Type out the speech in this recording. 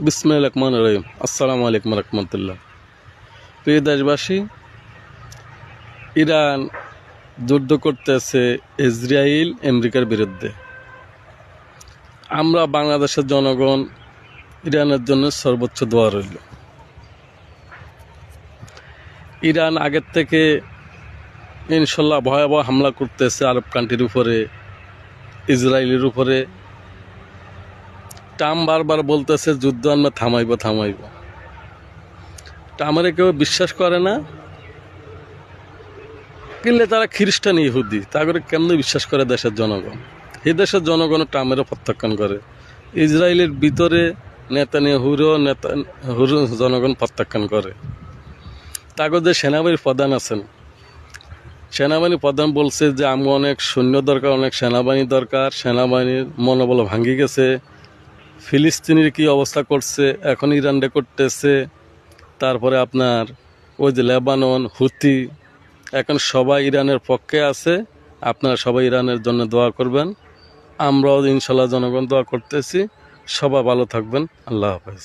বিসমিল্লাহির রহমানির রহিম। আসসালামু আলাইকুম রহমতুল্লাহ। প্রিয় দেশবাসী, ইরান যুদ্ধ করতেছে ইসরায়েল আমেরিকার বিরুদ্ধে। আমরা বাংলাদেশের জনগণ ইরানের জন্য সর্বোচ্চ দোয়া রইল। ইরান আগের থেকে ইনশাল্লাহ ভয়াবহ হামলা করতেছে আরব কান্ট্রির উপরে, ইসরায়েলের উপরে। ট্রাম্প বারবার বলতেছে যুদ্ধ আমরা থামাইব। ট্রাম্পের কেউ বিশ্বাস করে না, কিন্তু তারা খ্রিস্টান ইহুদি, তা করে কেমন বিশ্বাস করে দেশের জনগণ? এই দেশের জনগণ ট্রাম্পেরও প্রত্যাখ্যান করে। ইসরায়েলের ভিতরে নেতানিয়াহুরও জনগণ প্রত্যাখ্যান করে। তাকে যে সেনাবাহিনীর প্রধান আছেন, সেনাবাহিনী প্রধান বলছে যে আমি অনেক সৈন্য দরকার, অনেক সেনাবাহিনী দরকার। সেনাবাহিনীর মনোবল ভাঙ্গি গেছে। ফিলিস্তিনের কি অবস্থা করছে, এখন ইরানরে করতেছে। তারপরে আপনার ওই যে লেবানন, হুতি, এখন সবাই ইরানের পক্ষে আছে। আপনারা সবাই ইরানের জন্য দোয়া করবেন। আমরাও ইনশাল্লাহ জনগণ দোয়া করতেছি। সবাই ভালো থাকবেন। আল্লাহ হাফেজ।